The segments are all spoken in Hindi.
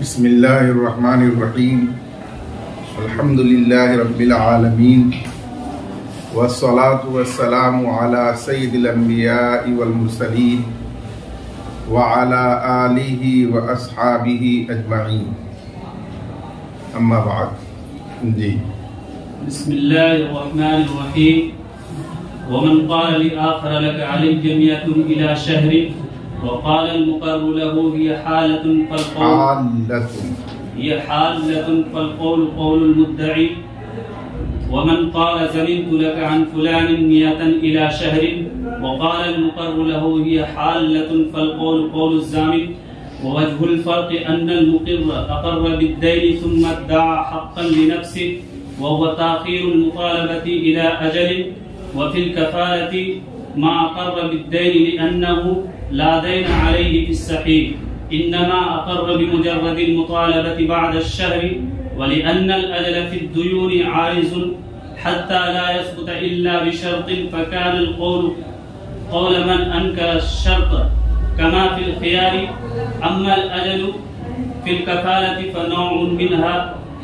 बिस्मिल्लाहिर्रहमानिर्रहीम अल्हम्दुलिल्लाहि रब्बिल आलमीन वस्सलातु वस्सलामु अला सय्यिदिल अंबिया'i वल मुरसलीन व अला आलिहि व अस्हाबिहि अजमईन अम्मा बाद। जी बिस्मिल्लाहिर्रहमानिर्रहीम वमन क़ाल लिआखर लक अलैहि मियतुन इला शहरि वक़ाल अल-मुक़र्रु लहू हिय हालतुन फ़ल-क़ौलु क़ौलुल मुद्दई वमन क़ाल ज़मिनतु लक अन फ़ुलानिन मियतन इला शहरिन वक़ाल अल-मुक़र्रु लहू हिय हालतुन फ़ल-क़ौलु क़ौलुज़्ज़ामिन ववजहुल फ़र्क़ि अन्नल मुक़िर्र अक़र्र बिद्दैनि सुम्मा इद्दअ हक़्क़न लिनफ़्सिहि वहुव ताख़ीरुल मुतालबति इला अजलिन वफ़िल कफ़ालति मा अक़र्र बिद्दैनि लिअन्नहु ला दैन अलैहि फ़िस्सहीह इन्नमा अक़र्र बिमुजर्रदिल मुतालबति बअद अश-शहरि वलिअन्नल अजल फ़िद्दुयूनि आरिज़ुन हत्ता ला यस्बुत इल्ला बिशर्तिन फ़कानल क़ौलु क़ौल मन अनकरा अश-शर्त कमा फ़िल ख़ियारि अम्मल अजलु फ़िल कफ़ालति फ़नौउन मिनहा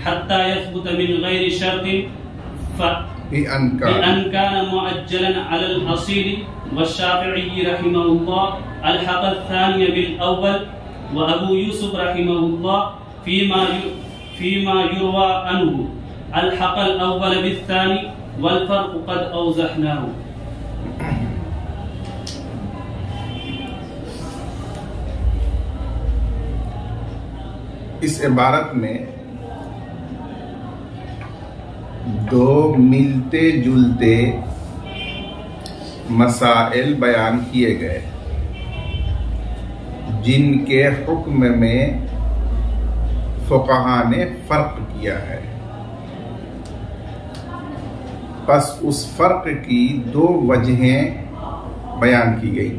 हत्ता यस्बुत मिन गैरि शर्तिन बिअन कान मुअज्जलन अलल असील वश्शाफ़िई रहिमहुल्लाह अलहक़ अथ-थानिय बिल अव्वल व अबू यूसुफ रहिमहुल्लाह फ़ीमा युरवा अन्हु अलहक़ अल-अव्वल बिथ-थानी वल फ़र्क़ु क़द अवज़हनाहु। इस इबारत में दो मिलते जुलते मसाइल बयान किए गए जिनके हुक्म में फुक़हा ने फ़र्क किया है। बस उस फ़र्क की दो वजहें बयान की गई।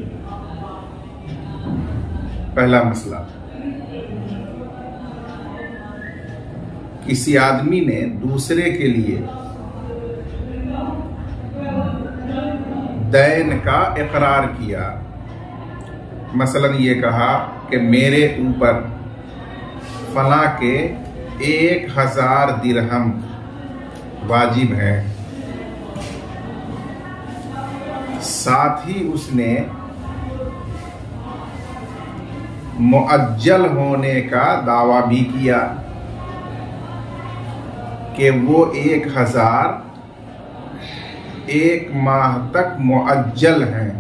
पहला मसला, किसी आदमी ने दूसरे के लिए दैन का इकरार किया। मसलन ये कहा कि मेरे ऊपर फला के 1000 दिरहम वाजिब है, साथ ही उसने मुअज्जल होने का दावा भी किया कि वो 1000 एक माह तक मुअज्जल हैं,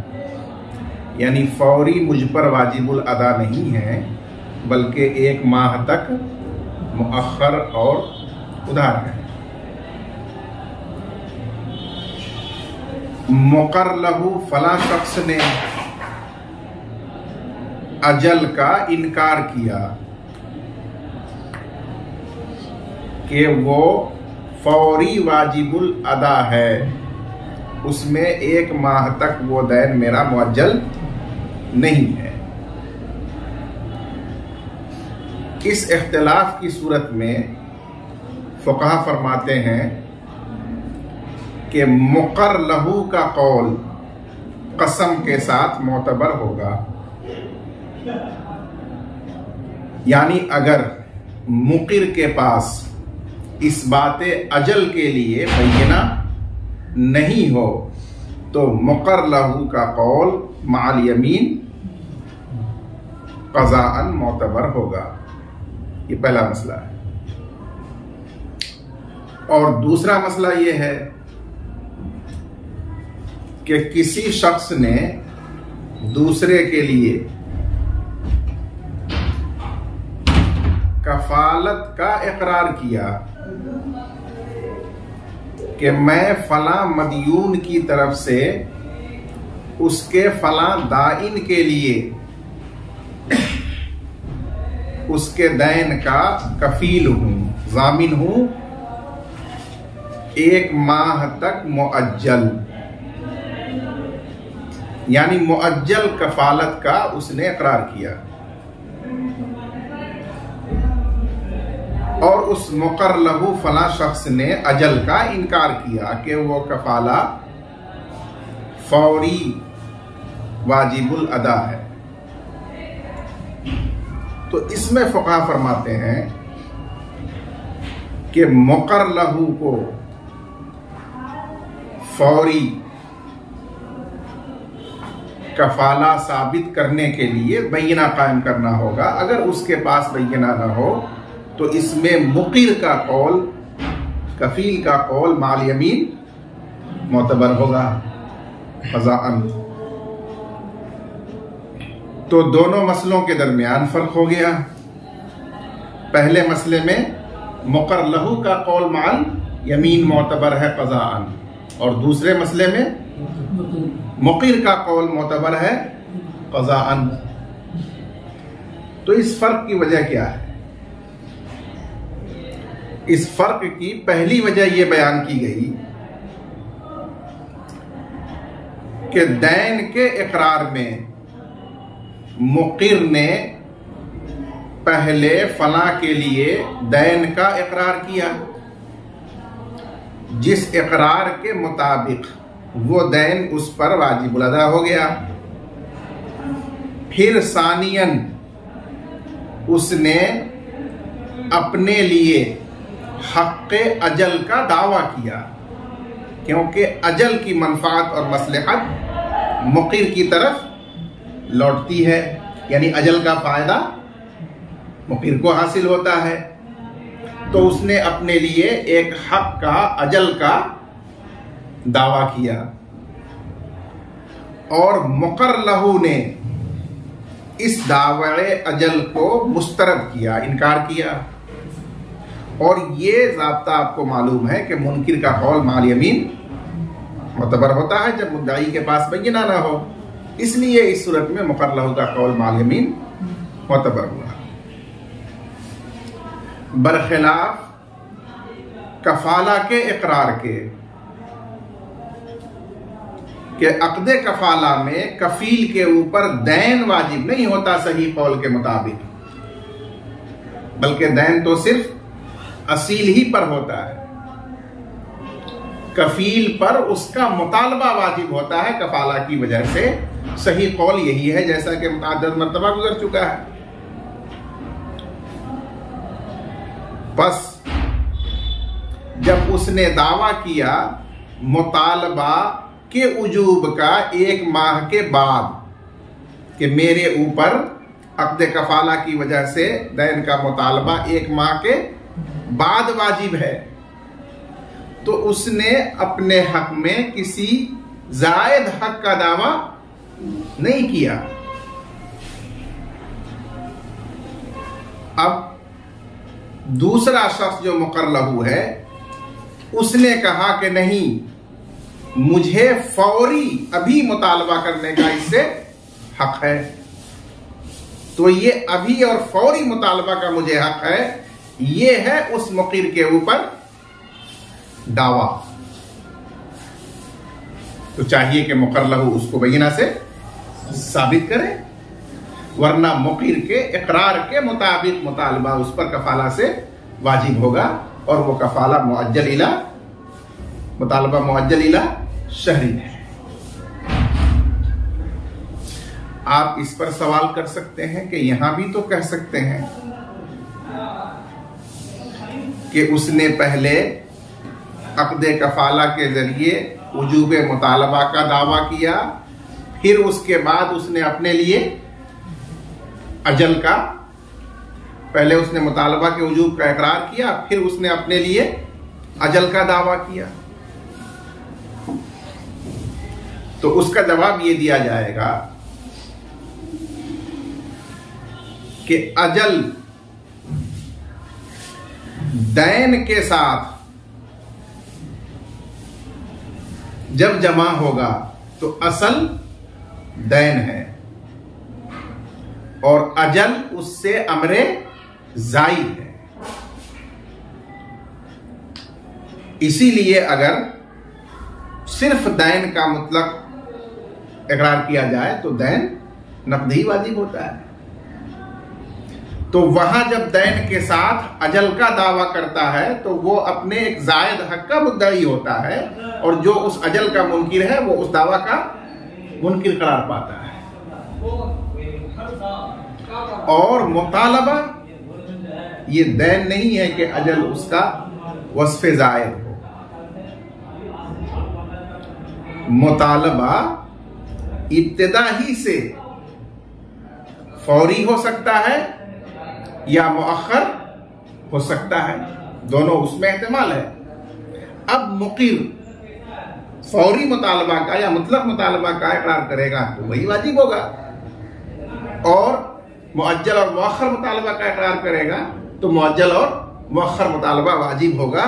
यानी फौरी मुझ पर वाजिबुल अदा नहीं है, बल्कि 1 माह तक मुअख्खर और उधार है। मुक़र्र लहू फला शख्स ने अजल का इनकार किया कि वो फौरी वाजिबुल अदा है, उसमें 1 माह तक वो दैन मेरा मुअज्जल नहीं है। इस इख्तिलाफ की सूरत में फुक़हा फरमाते हैं कि मुक़र्र लहू का कौल कसम के साथ मोतबर होगा, यानी अगर मुक़िर के पास इस बाते अजल के लिए बय्यना नहीं हो तो मुक़र्र लहू का कौल माल यमीन क़ज़ाअन मोतबर होगा। ये पहला मसला है। और दूसरा मसला ये है कि किसी शख्स ने दूसरे के लिए कफालत का इकरार किया कि मैं फला मदयून की तरफ से उसके फला दाइन के लिए उसके दैन का कफील हूं, जामिन हूं 1 माह तक मुअज्जल, यानी मुअज्जल कफालत का उसने इकरार किया। और उस मुक़र्र लहू फला शख्स ने अजल का इनकार किया कि वो कफाला फौरी वाजिबुल अदा है। तो इसमें फुक़हा फरमाते हैं कि मुक़र लहू को फौरी कफाला साबित करने के लिए बैना कायम करना होगा। अगर उसके पास बैना ना हो तो इसमें मुक़िर का कौल, कफील का कौल माल यमीन मोतबर होगा क़ज़ाअन। तो दोनों मसलों के दरमियान फर्क हो गया। पहले मसले में मुक़र लहू का कौल माल यमीन मोतबर है क़ज़ाअन, और दूसरे मसले में मुक़िर का कौल मोतबर है क़ज़ाअन। तो इस फर्क की वजह क्या है? इस फर्क की पहली वजह यह बयान की गई कि दैन के इकरार में मुक़िर ने पहले फला के लिए दैन का इकरार किया, जिस इकरार के मुताबिक वो दैन उस पर वाजिब अदा हो गया। फिर सानियन उसने अपने लिए हक़्क़े अजल का दावा किया, क्योंकि अजल की मनफात और मसलहत मुक़िर की तरफ लौटती है, यानी अजल का फायदा मुक़िर को हासिल होता है। तो उसने अपने लिए एक हक का, अजल का दावा किया, और मुक़र लहू ने इस दावे अजल को मुस्तरद किया, इनकार किया। और ये ज़ाब्ता आपको मालूम है कि मुनकिर का कौल माल यमीन मुतबर होता है जब मुद्दाई के पास बैना ना हो। इसलिए इस सूरत में मुक़र लहू का कौल माल यमीन मुतबर हुआ। बरखिलाफ कफाला के इकरार के अक़्दे कफाला में कफील के ऊपर दैन वाजिब नहीं होता सही कौल के मुताबिक, बल्कि दैन तो सिर्फ असील ही पर होता है। कफील पर उसका मुतालबा वाजिब होता है कफाला की वजह से। सही कौल यही है, जैसा कि मुतअद्दिद मर्तबा गुजर चुका है। बस जब उसने दावा किया मुतालबा के उजूब का 1 माह के बाद कि मेरे ऊपर अक़्द कफाला की वजह से दैन का मुतालबा 1 माह के बाद वाजिब है, तो उसने अपने हक में किसी जायद हक का दावा नहीं किया। अब दूसरा शख्स जो मुक़र लहू है उसने कहा कि नहीं, मुझे फौरी अभी मुतालबा करने का इससे हक है। तो ये अभी और फौरी मुतालबा का मुझे हक है, ये है उस मुक़िर के ऊपर दावा। तो चाहिए कि मुक़र लहू उसको बैना से साबित करे, वरना मुक़िर के इकरार के मुताबिक मुतालबा उस पर कफाला से वाजिब होगा, और वो कफाला मुअज्जल इला, मुतालबा मुअज्जल इला शहरी है। आप इस पर सवाल कर सकते हैं कि यहां भी तो कह सकते हैं कि उसने पहले अक़्दे कफाला के जरिए वजूबे मुतालबा का दावा किया, फिर उसके बाद उसने अपने लिए अजल का, पहले उसने मुतालबा के वजूब का इकरार किया, फिर उसने अपने लिए अजल का दावा किया। तो उसका जवाब ये दिया जाएगा कि अजल दैन के साथ जब जमा होगा तो असल दैन है, और अजल उससे अमरे जायद है। इसीलिए अगर सिर्फ दैन का मुतलक इकरार किया जाए तो दैन नक़दी वाजिब होता है। तो वहां जब दैन के साथ अजल का दावा करता है तो वो अपने एक जायद हक का मुद्दई होता है, और जो उस अजल का मुनकिर है वो उस दावा का मुनकिर करार पाता है। और मुतालबा ये दैन नहीं है कि अजल उसका वस्फ़े ज़ायद हो। मुतालबा इब्तिदा ही से फौरी हो सकता है या मुअख्खर हो सकता है, दोनों उसमें एहतमाल है। अब मुक़िर फौरी मुतालबा का या मुतलक मुतालबा का इकरार करेगा तो वही वाजिब होगा, और मुअज्जल और मुअख्खर मुतालबा का इकरार करेगा तो मुअज्जल और मुअख्खर मुतालबा वाजिब होगा।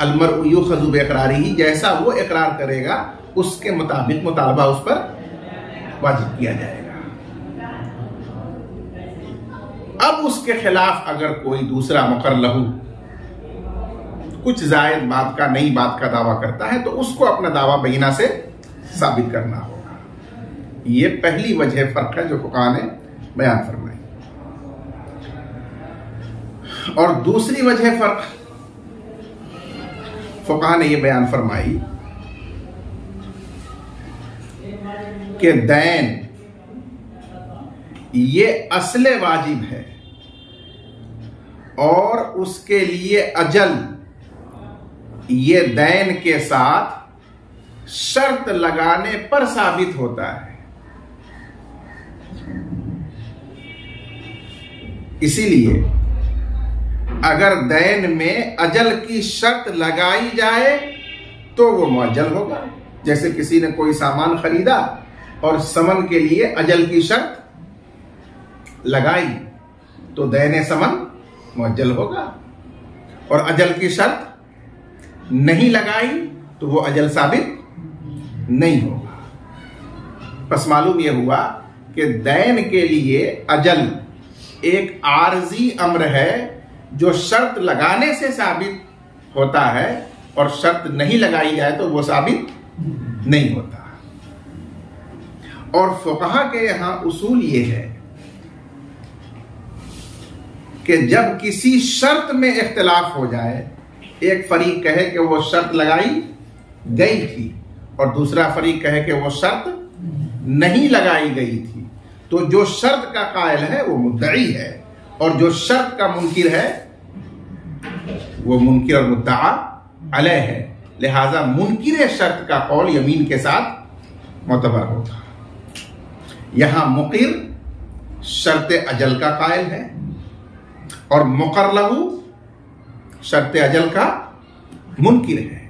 अलमरउ युखज़ु बिइक़रारिही, जैसा वो इकरार करेगा उसके मुताबिक मुतालबा उस पर वाजिब किया जाएगा। अब उसके खिलाफ अगर कोई दूसरा मुक़र्र लहू कुछ जायद बात का, नई बात का दावा करता है तो उसको अपना दावा बयना से साबित करना होगा। ये पहली वजह फर्क है जो फुक़हा ने बयान फरमाई। और दूसरी वजह फर्क फुक़हा ने यह बयान फरमाई कि दैन ये असले वाजिब है और उसके लिए अजल ये दैन के साथ शर्त लगाने पर साबित होता है। इसीलिए अगर दैन में अजल की शर्त लगाई जाए तो वो मुअज्जल होगा। जैसे किसी ने कोई सामान खरीदा और समन के लिए अजल की शर्त लगाई तो दैन समन मुअज्जल होगा, और अजल की शर्त नहीं लगाई तो वो अजल साबित नहीं होगा। बस मालूम यह हुआ कि दैन के लिए अजल एक आर्जी अम्र है जो शर्त लगाने से साबित होता है, और शर्त नहीं लगाई जाए तो वो साबित नहीं होता। और फुक़हा के यहां उसूल ये है कि जब किसी शर्त में इख्तिलाफ हो जाए, एक फरीक कहे कि वो शर्त लगाई गई थी और दूसरा फरीक कहे कि वो शर्त नहीं लगाई गई थी, तो जो शर्त का कायल है वो मुद्दई है, और जो शर्त का मुनकिर है वो मुनकिर और मुद्दआ अलैह है। लिहाजा मुनकिर शर्त का कौल यमीन के साथ मोतबर होगा। यहां मुक़िर शर्त अजल का कायल है और मुक़र्र लहू शर्त अजल का मुनकिर है,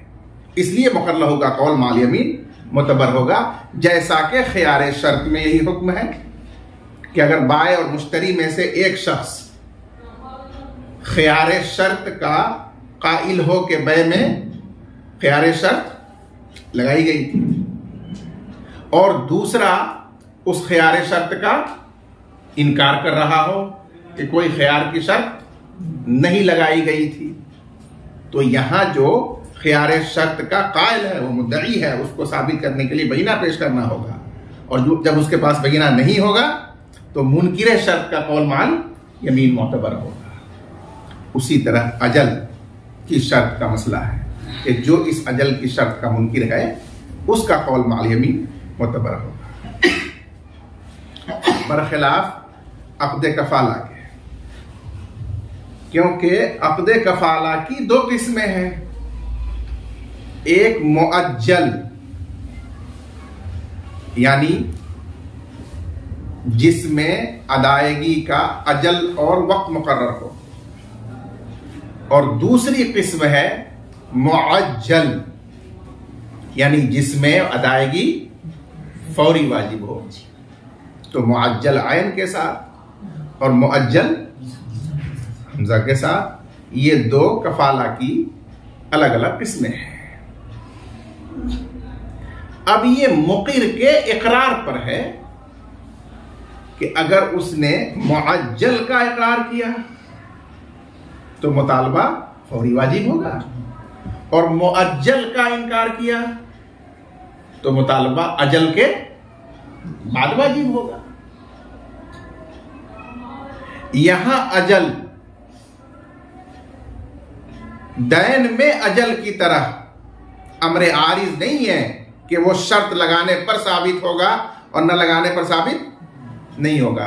इसलिए मुक़र्र लहू का कौल माल यमीन मोतबर होगा। जैसा कि ख़ियार शर्त में यही हुक्म है कि अगर बाय और मुश्तरी में से एक शख्स ख़ियार शर्त का काइल हो के बै में ख़ियार शर्त लगाई गई थी और दूसरा उस ख़ियार शर्त का इनकार कर रहा हो कि कोई ख़ियार की शर्त नहीं लगाई गई थी, तो यहां जो ख़ियार शर्त का कायल है वो मुद्दई है, उसको साबित करने के लिए बयना पेश करना होगा, और जब उसके पास बयना नहीं होगा तो मुनकिर शर्त का कौल माल यमीन मोतबर होगा। उसी तरह अजल की शर्त का मसला है कि जो इस अजल की शर्त का मुनकिर है उसका कौल माल यमीन मोतबर होगा, बरखिलाफ अक़्द कफ़ाला के, क्योंकि अक़्द कफ़ाला की दो किस्में हैं। एक मुअज्जल यानी जिसमें अदायगी का अजल और वक्त मुकर्रर हो, और दूसरी किस्म है मुअज्जल यानी जिसमें अदायगी फौरी वाजिब हो। तो मुअज्जल आयन के साथ और मुअज्जल हमजा के साथ, ये दो कफाला की अलग अलग किस्में हैं। अब ये मुक़िर के इकरार पर है कि अगर उसने मुअज्जल का इकरार किया तो मुतालबा फौरी वाजिब होगा, और मुअज्जल का इनकार किया तो मुतालबा अजल के बाद वाजिब होगा। यहां अजल दैन में अजल की तरह अमरे आरिज नहीं है कि वो शर्त लगाने पर साबित होगा और न लगाने पर साबित नहीं होगा।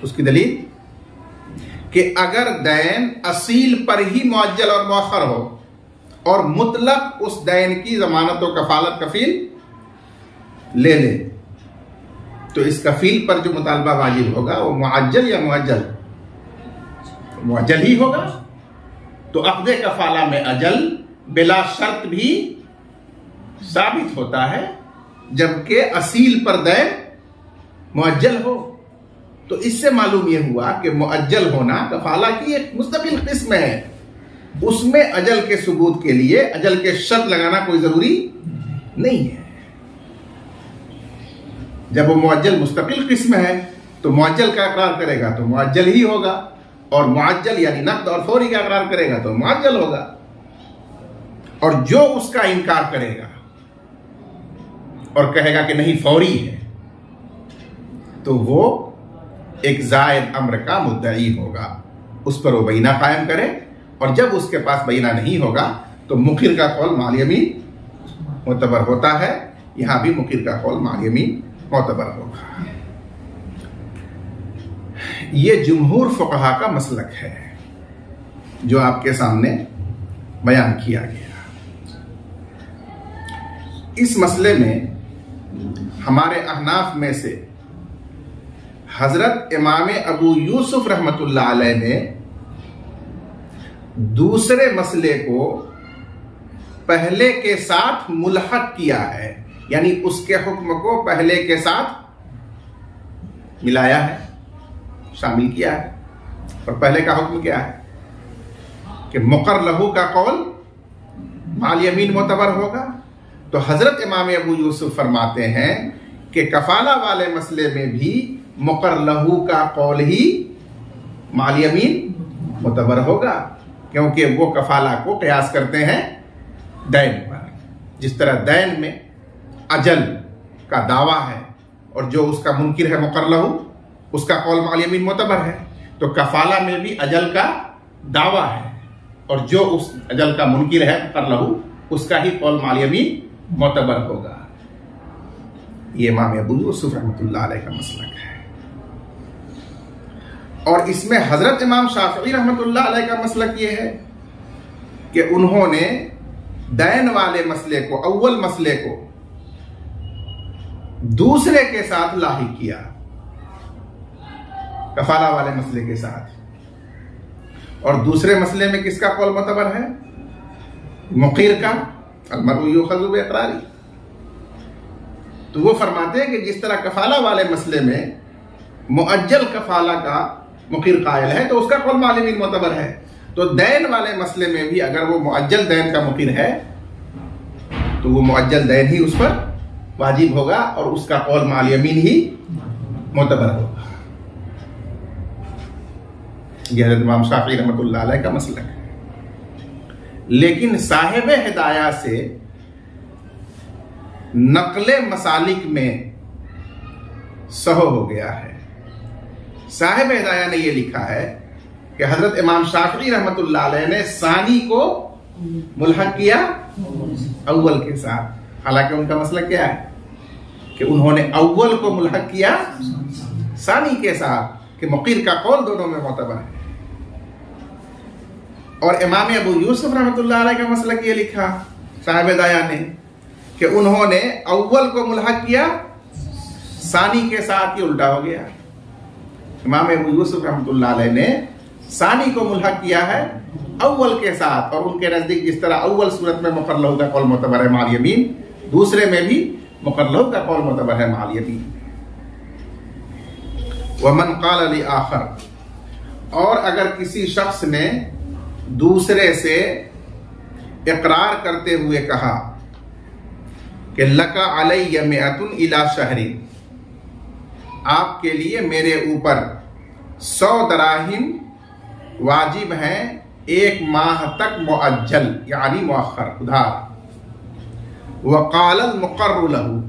उसकी दलील कि अगर दैन असील पर ही मुअज्जल और मुअख्खर हो और मुतलक उस दैन की जमानत और कफालत कफील ले ले, तो इस कफील पर जो मुतालबा वाजिब होगा वो मुअज्जल या मुअज्जल, मुअज्जल ही होगा। तो अक़्दे कफाला में अजल बिला शर्त भी साबित होता है, जबकि असील पर दैन मुअज्जल हो। तो इससे मालूम यह हुआ कि मुअज्जल होना कफाला की एक मुस्तकिल किस्म है, उसमें अजल के सबूत के लिए अजल के शर्त लगाना कोई जरूरी नहीं है। जब वो मुअज्जल मुस्तकिल किस्म है तो मुअज्जल का इकरार करेगा तो मुअज्जल ही होगा, और मुअज्जल यानी नक़द और फौरी का इकरार करेगा तो मुअज्जल होगा। और जो उसका इनकार करेगा और कहेगा कि नहीं फौरी है, तो वो एक जायद अम्र का मुद्दई होगा, उस पर वो बयना कायम करे। और जब उसके पास बयना नहीं होगा तो मुखिर का कौल माल यमीन मोतबर होता है। यहां भी मुखिर का कौल माल यमीन मोतबर होगा। ये जुमहूर फुक़हा का मसलक है जो आपके सामने बयान किया गया। इस मसले में हमारे अहनाफ में से हजरत इमाम अबू यूसुफ रहमतुल्लाह अलैह ने दूसरे मसले को पहले के साथ मुल्हक किया है, यानी उसके हुक्म को पहले के साथ मिलाया है, शामिल किया है। और पहले का हुक्म क्या है कि मुक़र्र लहू का कौल माल यमीन मोतबर होगा। तो हजरत इमाम अबू यूसुफ फरमाते हैं कि कफाला वाले मसले में भी मुक़र्र लहू का कौल ही माल यमीन मोतबर होगा, क्योंकि वो कफाला को क़यास करते हैं दैन पर। जिस तरह दैन में अजल का दावा है और जो उसका मुनकिर है मुक़र्र लहू, उसका कौल माल यमीन मोतबर है, तो कफाला में भी अजल का दावा है और जो उस अजल का मुनकिर है मुक़र्र लहू, उसका ही कौल माल यमीन मोतबर होगा। ये इमाम अबू यूसुफ रहमतुल्लाह अलैह का मसलक है। और इसमें हजरत इमाम शाफ़िई रहमतुल्लाह अलैह का मसलक ये है कि उन्होंने दैन वाले मसले को, अव्वल मसले को दूसरे के साथ लाहिक किया, कफाला वाले मसले के साथ। और दूसरे मसले में किसका कौल मोतबर है? मुक़ीर का, अलमरउ युख़ज़ु बिइक़रारी। तो वो फरमाते हैं कि जिस तरह कफाला वाले मसले में मुअज्जल कफाला का मुक़ीर कायल है तो उसका कौल माल यमीन मोतबर है, तो दैन वाले मसले में भी अगर वो मुअज्जल दैन का मुक़ीर है तो वो मुअज्जल दैन ही उस पर वाजिब होगा और उसका कौल माल यमीन ही मोतबर होगा। यह हज़रत इमाम शाफ़िई रहमतुल्लाह अलैह का मसलक है। लेकिन साहिब हिदाया से नक़ले मसालिक में सहो हो गया है। साहिब हिदाया ने यह लिखा है कि हजरत इमाम शाफ़िई रहमतुल्लाह अलैह ने सानी को मुल्हक किया अव्वल के साथ। हालांकि उनका मसला क्या है कि उन्होंने अव्वल को मुल्हक किया सानी के साथ कि मुक़ीर का कौल दोनों में मोतबर है। और इमाम अबू यूसुफ रहमतुल्लाह अलैह का मसलक ये लिखा साहिब हिदाया ने कि उन्होंने अव्वल को मुल्हक किया सानी के साथ, ही उल्टा हो गया। इमाम अबू यूसुफ रहमतुल्लाह अलैह ने सानी को मुल्हक किया है अव्वल के साथ, और उनके नजदीक जिस तरह अव्वल सूरत में मुक़र्र लहू का कौल मोतबर है माल यमीन, दूसरे में भी मुक़र्र लहू का कौल मोतबर है माल यमीन। वमन क़ाल लि आखर, और अगर किसी शख्स ने दूसरे से इकरार करते हुए कहा कि लका अलैया मिअतुन इला शहरिन, आपके लिए मेरे ऊपर 100 दराहिम वाजिब हैं 1 माह तक मुअज्जल यानी मुअख्खर उधार। वक़ाल मुक़र्र लहू,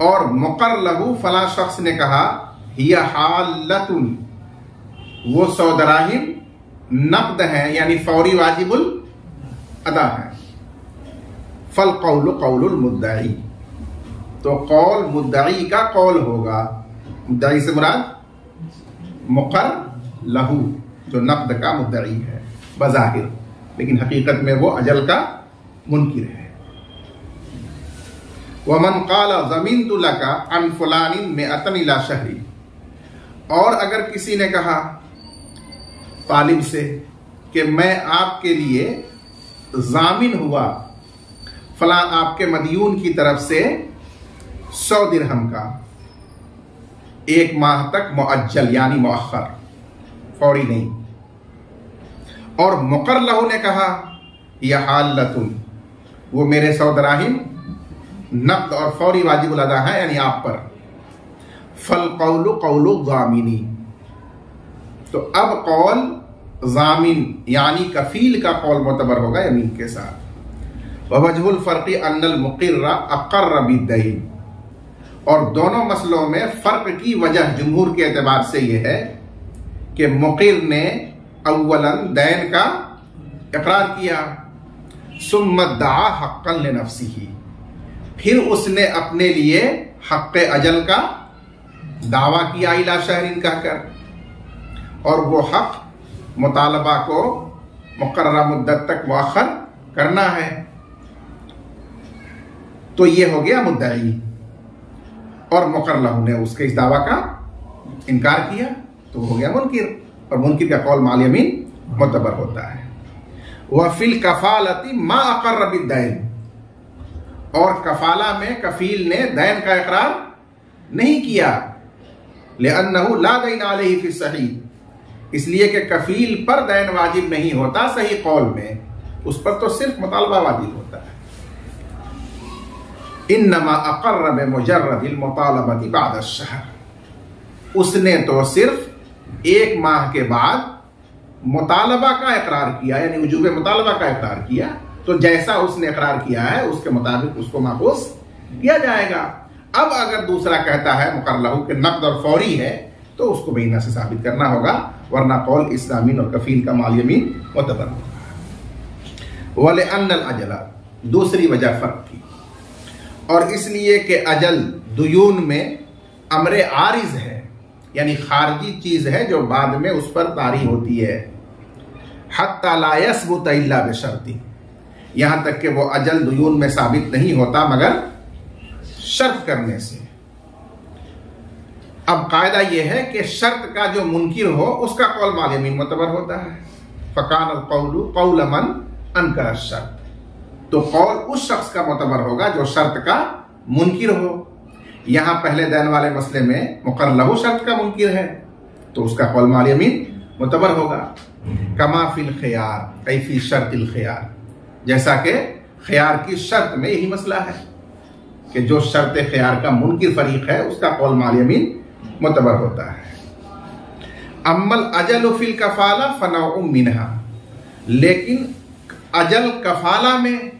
और मुक़र्र लहू फला शख्स ने कहा हिया हालतुन, वो 100 दराहिम नक़द हैं यानी फौरी वाजिबुल अदा है। फल कौल कौलुल मुद्दई, तो कौल मुद्दई का कौल होगा। मुद्दई से मुराद मुकर लहू, जो नक़द का मुद्दई है बज़ाहिर, लेकिन हकीकत में वो अजल का मुनकिर है। वमन क़ाला ज़मीनतु लका अन फुलानिन मिअतन इला शहरी, और अगर किसी ने कहा तालिब से कि मैं आपके लिए जामिन हुआ फला आपके मदयून की तरफ से 100 दिरहम का, 1 माह तक मुअज्जल यानी मुअख्खर, फौरी नहीं। और मुकर लहू ने कहा यह हालतुन, वो मेरे 100 दराहिम नक़द और फौरी वाजिबुल अदा है यानी आप पर। फल कौलु कौलु ज़ामिनी, तो अब कौल ज़ामिन यानी कफील का कौल मोतबर होगा यमीन के साथ। ववजहुल फ़र्क़ी अन्नल मुक़िर्रा अक़र्र बिद्दैन, और दोनों मसलों में फ़र्क की वजह जुमहूर के एतबार से यह है कि मुक़िर ने अव्वलन दैन का इक़रार किया, सुम्मा दआ हक़्क़न लिनफ़्सिही, फिर उसने अपने लिए हक़्क़े अजल का दावा किया इला शहरिन कहकर, और वो हक़ मुतालबा को मुक़र्ररा मुद्दत तक मुअख्खर करना है। तो ये हो गया मुद्दई, और मुकर लहू ने उसके इस दावा का इनकार किया तो हो गया मुनकिर, और मुनकिर का कौल माल यमीन मुतबर होता है। वह फिल कफालती मा अक़र्र बिद्दैन, और कफाला में कफील ने दैन का इकरार नहीं किया, लिअन्नहु ला दैन अलैहि फी सही, इसलिए कि कफील पर दैन वाजिब नहीं होता सही कौल में, उस पर तो सिर्फ मुतालबा वाजिब होता है। इन्नमा अक़र्र बिमुजर्रदिल मुतालबति बाद अश-शहर, उसने तो सिर्फ 1 माह के बाद मुतालबा का इकरार किया, यानी वजूब मुतालबा का इकरार किया, तो जैसा उसने इकरार किया है उसके मुताबिक उसको माखूज किया जाएगा। अब अगर दूसरा कहता है मुकर लहू के नक़द और फौरी है तो उसको बैना से साबित करना होगा, वरना कौल इस्लामीन और कफील का माल यमीन मुतबर होगा। वले अन्नल अजला, दूसरी वजह फर्क की, और इसलिए कि अजल दुयून में अमरे आरिज है, यानी खारजी चीज है जो बाद में उस पर तारी होती है। हत्ता ला यसबुत इल्ला बिशर्ती, यहां तक कि वो अजल दुयून में साबित नहीं होता मगर शर्त करने से। अब कायदा यह है कि शर्त का जो मुनकिर हो उसका कौल माल यमीन मुतबर होता है। फकान कौलु कौल मन अनकर शर्त, तो कौल उस शख्स का मुतबर होगा जो शर्त का मुनकिर हो। यहां पहले दैन वाले मसले में मुकर लहू शर्त का मुनकिर है तो उसका कौल माल यमीन मुतबर होगा। कमा फिल खियार कैफी शर्तिल खियार, जैसा कि खियार की शर्त में यही मसला है कि जो शर्त खियार का मुनकिर फरीक है उसका कौल माल यमीन मुतबर होता है। अम्मल अजल फिल कफाला फनौ मिनहा, लेकिन अजल कफाला में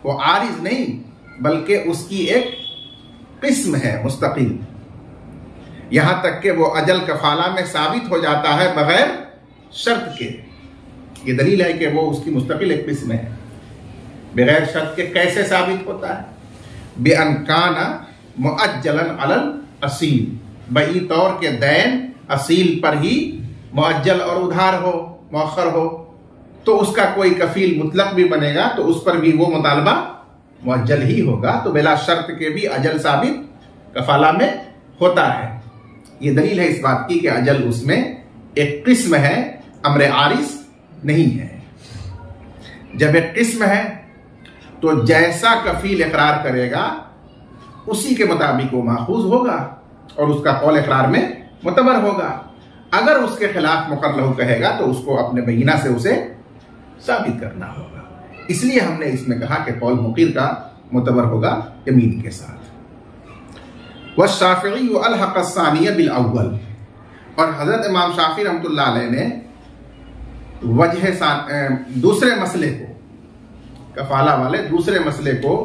वो आरिज नहीं बल्कि उसकी एक किस्म है मुस्तकिल, यहां तक कि वो अजल कफाला में साबित हो जाता है बगैर शर्त के। ये दलील है कि वो उसकी मुस्तकिल एक किस्म है। बगैर शर्त के कैसे साबित होता है? बेअनकाना मुअज्जलन अलल असील, बही तौर के दैन असील पर ही मुअज्जल और उधार हो, मुअख्खर हो, तो उसका कोई कफील मुतलक भी बनेगा तो उस पर भी वो मुतालबा मुअज्जल ही होगा। तो बिला शर्त के भी अजल साबित कफाला में होता है। ये दलील है इस बात की कि अजल उसमें एक किस्म है, अमरे आरिस नहीं है। जब एक किस्म है तो जैसा कफील इकरार करेगा उसी के मुताबिक वो माखूज होगा और उसका कौल इकरार में मुतबर होगा। अगर उसके खिलाफ मुकर लहू कहेगा तो उसको अपने बयीना से उसे साबित करना होगा। इसलिए हमने इसमें कहा कि कौल मुकीर का मुतबर होगा यमीन के साथ। वह शाफिई अलहक़ अस्सानिय बिल अव्वल, और हजरत इमाम शाफी रहमतुल्लाह अलैह ने वजह दूसरे मसले को, कफाला वाले दूसरे मसले को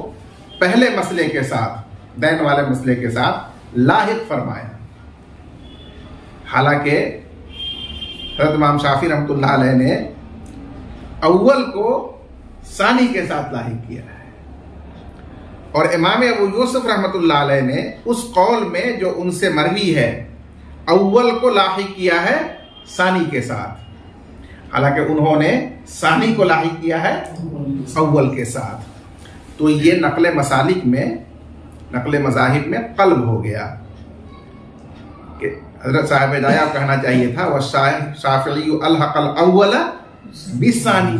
पहले मसले के साथ, दैन वाले मसले के साथ लाहिक फरमाया। हालांकि हजरत इमाम शाफी रहमतुल्लाह अलैह ने अव्वल को सानी के साथ लाहिक किया है, और इमाम अबू यूसुफ रहमतुल्लाह अलैह ने उस कौल में जो उनसे मरवी है अव्वल को लाहिक किया है सानी के साथ, हालांकि उन्होंने सानी को लाहिक किया है अव्वल के साथ। तो ये नकले मसालिक में, नकले मज़ाहिब में क़ल्ब हो गया कि हज़रत साहिब हिदाया कहना चाहिए था वह शाफ़िई अलहक़ल अव्वल बिस्सानी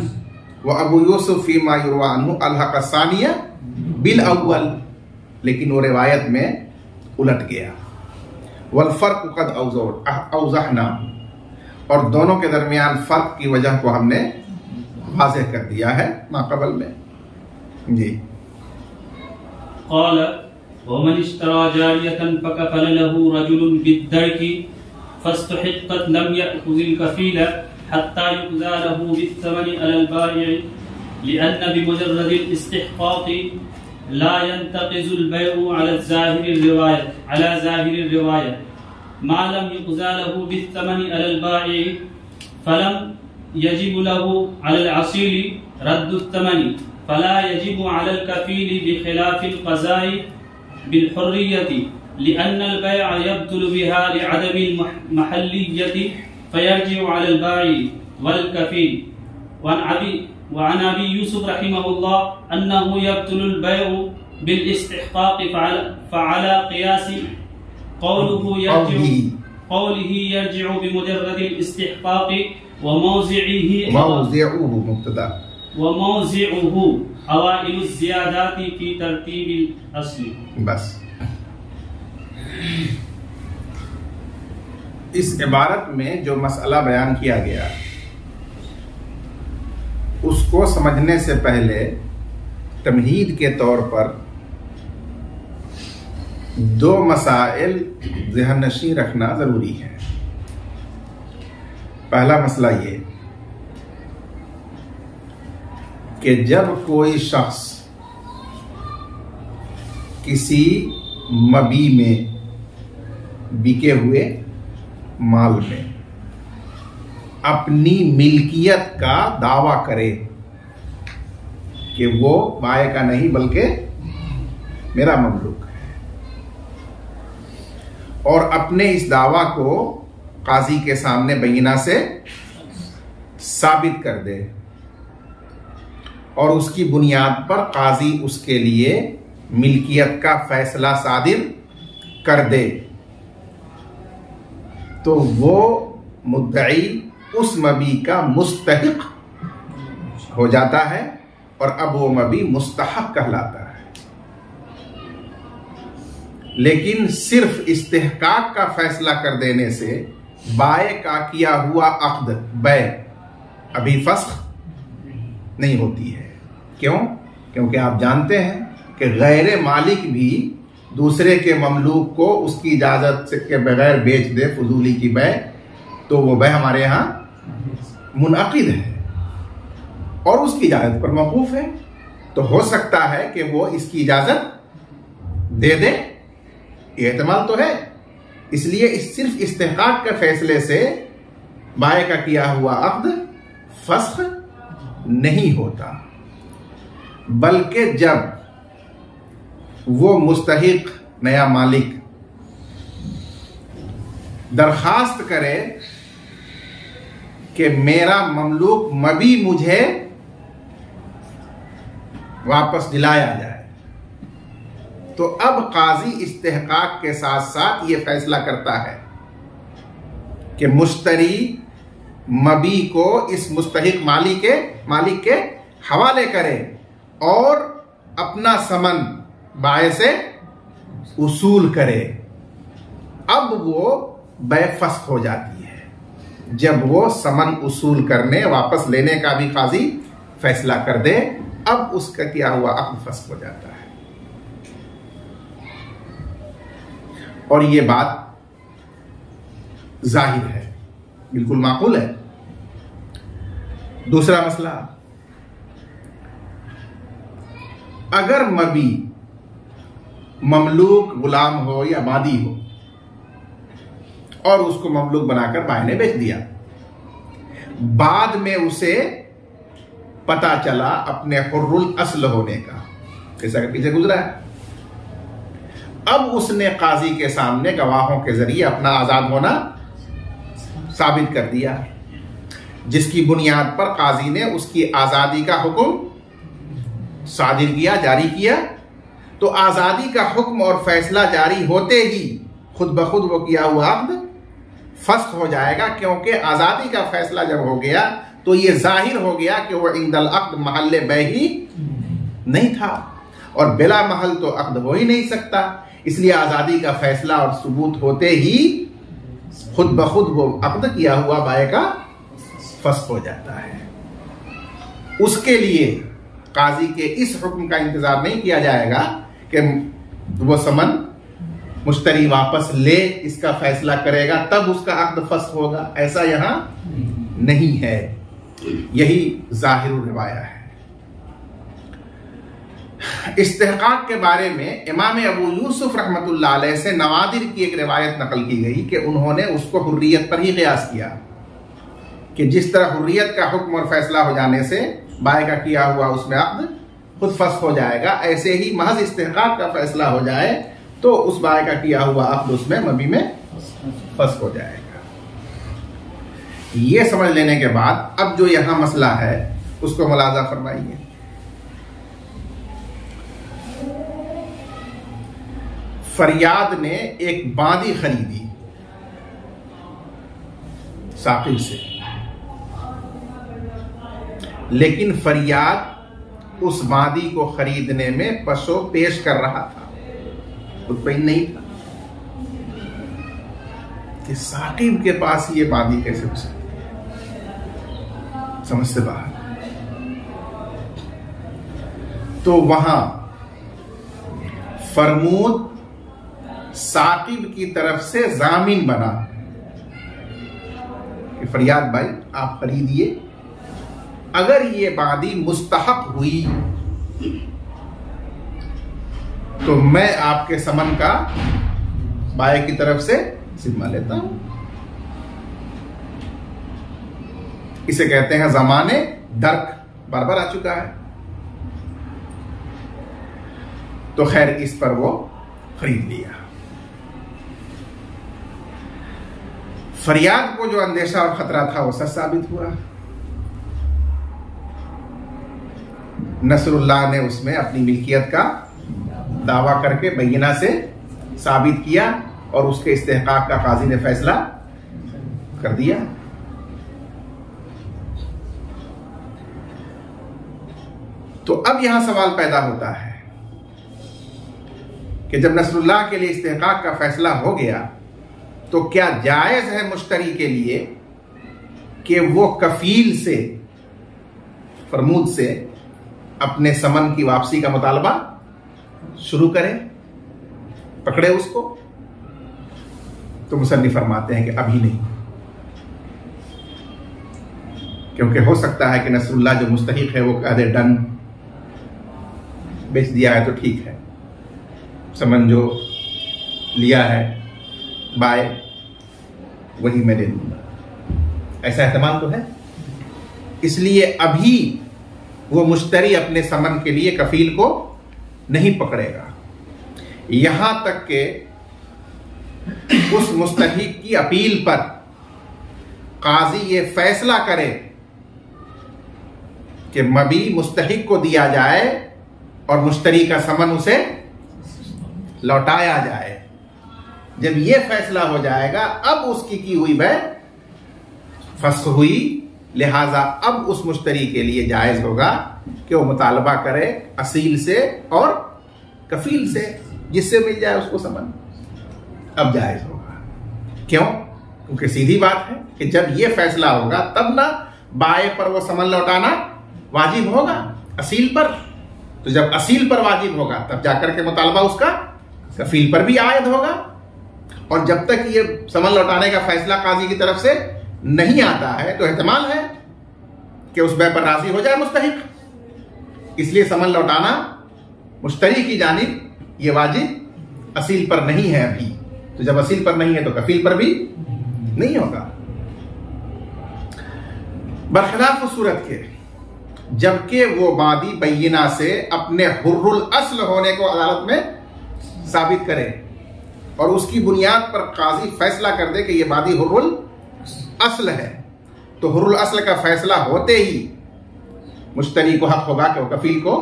व अबू यूसुफ फीमा युरवा अन्हु अलहक़ सानिया बिल अव्वल, लेकिन वो रिवायत में उलट गया। वल फ़र्क़ क़द अवज़हना, और दोनों के दरमियान फ़र्क की वजह को हमने वाज़ेह कर दिया है माक़बल में। जी क़ाल वमन इश्तरा जारियतन फ़कफ़ल लहू रजुलन बिद्दरकी फ़स्तहिक़्क़त लम यअख़ुज़िल कफ़ीला हत्ता युक़ज़ा लहू बिस्समनि अलल बाइअ लिअन्न बिमुजर्रदिल इस्तिहक़ाक़ि ला यंतक़िज़ुल बैउ अला ज़ाहिरिर रिवायत मा लम युक़ज़ा लहू बिस्समनि अलल बाइअ फलम यजिब लहू अलल असीली रद्दुत तमनी फला यजिब अलल कफ़ीली बिख़िलाफ़िल क़ज़ाई बिल हुर्रियति लिअन्नल बैअ यब्तुलु बिहा लिअदमिल महल्लियति फयरजिउ अलल बाइ वल कफ़ील। वअन अबी यूसुफ रहिमहुल्लाह अन्नहु यब्तुलुल बैउ बिल इस्तिहक़ाक़ फ़अला क़ियासी क़ौलुहु यरजिउ बिमुजर्रदिल इस्तिहक़ाक़ व मौज़िउहु मुब्तदा व मौज़िउहु अवाइलु ज़ियादाति फ़ी तरतीबिल अस्ली। बस इस इबारत में जो मसला बयान किया गया उसको समझने से पहले तमहीद के तौर पर दो मसाइल ज़हननशीं रखना ज़रूरी है। पहला मसला ये कि जब कोई शख्स किसी मबी में, बिके हुए माल में अपनी मिल्कियत का दावा करे कि वो बाय का नहीं बल्कि मेरा ममलूक है, और अपने इस दावा को काजी के सामने बयीना से साबित कर दे और उसकी बुनियाद पर काजी उसके लिए मिल्कियत का फैसला सादिर कर दे, तो वो मुद्दई उस मबी का मुस्तहिक हो जाता है और अब वो मबी मुस्तहक कहलाता है। लेकिन सिर्फ इस्तिहकाक का फैसला कर देने से बाय का किया हुआ अक्द बै अभी फस्ख नहीं होती है। क्यों? क्योंकि आप जानते हैं कि गैर मालिक भी दूसरे के ममलूक को उसकी इजाजत के बगैर बेच दे फजूली की बै, तो वो बै हमारे यहाँ मुनअक़िद है और उसकी इजाजत पर मौकूफ है। तो हो सकता है कि वो इसकी इजाजत दे दे, एहतमाल तो है। इसलिए सिर्फ इस्तिहकाक के फैसले से बाय का किया हुआ अक्द फस्ख नहीं होता, बल्कि जब वो मुस्तहिक नया मालिक दरखास्त करे कि मेरा ममलूक मबी मुझे वापस दिलाया जाए, तो अब काजी इस्तिहकाक के साथ साथ ये फैसला करता है कि मुश्तरी मबी को इस मुस्तहिक मालिक के हवाले करे और अपना समन बाय से उसूल करे। अब वो बेफस्ख हो जाती है जब वो समन उसूल करने वापस लेने का भी काजी फैसला कर दे, अब उसका किया हुआ अक्द फस्ख हो जाता है। और ये बात जाहिर है, बिल्कुल माकूल है। दूसरा मसला, अगर मबी ममलूक गुलाम हो या बादी हो और उसको ममलूक बनाकर बाय ने बेच दिया, बाद में उसे पता चला अपने हुर्रुल अस्ल होने का, जैसा कि पीछे गुजरा है, अब उसने काजी के सामने गवाहों के जरिए अपना आजाद होना साबित कर दिया, जिसकी बुनियाद पर काजी ने उसकी आजादी का हुक्म सादिर किया, जारी किया। तो आजादी का हुक्म और फैसला जारी होते ही खुद ब खुद वो किया हुआ अक्द फस्ख हो जाएगा, क्योंकि आजादी का फैसला जब हो गया तो ये जाहिर हो गया कि वो इंदल अक्द महल्ले बै ही नहीं था, और बिला महल तो अक्द हो ही नहीं सकता। इसलिए आजादी का फैसला और सबूत होते ही खुद ब खुद वो अक्द किया हुआ बाय का फस्ख हो जाता है। उसके लिए काजी के इस हुक्म का इंतजार नहीं किया जाएगा कि वो समन मुश्तरी वापस ले, इसका फैसला करेगा तब उसका अक्द फस्ख होगा, ऐसा यहां नहीं है। यही जाहिर रिवाया है। इस्तेहकाक के बारे में इमाम अबू यूसुफ रहमतुल्लाह अलैह से नवादिर की एक रिवायत नकल की गई कि उन्होंने उसको हुर्रियत पर ही क़ियास किया कि जिस तरह हुर्रियत का हुक्म और फैसला हो जाने से बाय का किया हुआ उसमें अक्द खुद फस्ख हो जाएगा, ऐसे ही महज इस्तेहकाक का फैसला हो जाए तो उस बाय का किया हुआ अक्द उसमें मबी में फस्ख हो जाएगा। ये समझ लेने के बाद अब जो यहां मसला है उसको मुलाजा फरमाइए। फरियाद ने एक बांदी खरीदी साकिब से, लेकिन फरियाद उस बांदी को खरीदने में पशो पेश कर रहा था, मुतमईन नहीं था कि साकिब के पास ये बांदी कैसे हो सकती है, समझ से बाहर। तो वहां फरमूद साकिब की तरफ से जामीन बना कि फरियाद भाई आप खरीदिए, अगर ये बांदी मुस्तहक हुई तो मैं आपके समन का बाय की तरफ से जिम्मा लेता हूं। इसे कहते हैं जमाने दर्क, बार बार आ चुका है। तो खैर इस पर वो खरीद लिया। फरियाद को जो अंदेशा और खतरा था वो सच साबित हुआ। नसरुल्लाह ने उसमें अपनी मिल्कियत का दावा करके बय्यिना से साबित किया और उसके इस्तेहकाक का काजी ने फैसला कर दिया। तो अब यहां सवाल पैदा होता है कि जब नसरुल्लाह के लिए इस्तेहकाक का फैसला हो गया तो क्या जायज है मुश्तरी के लिए कि वो कफील से, फरमूद से अपने समन की वापसी का मुतालबा शुरू करे, पकड़े उसको? तो मुसन्निफ फरमाते हैं कि अभी नहीं, क्योंकि हो सकता है कि नसरुल्लाह जो मुस्तहिक है वो कह दे डन, बेच दिया है तो ठीक है, समन जो लिया है बाय वही मैं दे दूंगा, ऐसा एहतमाल तो है। इसलिए अभी वो मुश्तरी अपने समन के लिए कफील को नहीं पकड़ेगा, यहां तक के उस मुस्तहिक की अपील पर काजी ये फैसला करे कि मबी मुस्तहिक को दिया जाए और मुश्तरी का समन उसे लौटाया जाए। जब ये फैसला हो जाएगा अब उसकी की हुई वह फस्ख हुई, लिहाजा अब उस मुश्तरी के लिए जायज होगा कि वो मुतालबा करे असील से और कफील से, जिससे मिल जाए उसको समन। अब जायज होगा। क्यों? क्योंकि सीधी बात है कि जब ये फैसला होगा तब ना बाय पर वो समन लौटाना वाजिब होगा असील पर। तो जब असील पर वाजिब होगा तब जाकर के मुतालबा उसका कफील पर भी आयद होगा। और जब तक ये समन लौटाने का फैसला काजी की तरफ से नहीं आता है तो एहतमाल है कि उस बै पर राजी हो जाए मुस्तहिक। इसलिए समन लौटाना मुश्तरी की जानिब ये वाजिब असील पर नहीं है अभी। तो जब असील पर नहीं है तो कफील पर भी नहीं होगा। बरखिलाफ उस सूरत के जबकि वो बादी बय्यिना से अपने हुर्रुल अस्ल होने को अदालत में साबित करे और उसकी बुनियाद पर काजी फैसला कर दे कि यह वादी हुर्रुल असल है, तो हुर्रुल असल का फैसला होते ही मुश्तरी को हक होगा कि वो कफील को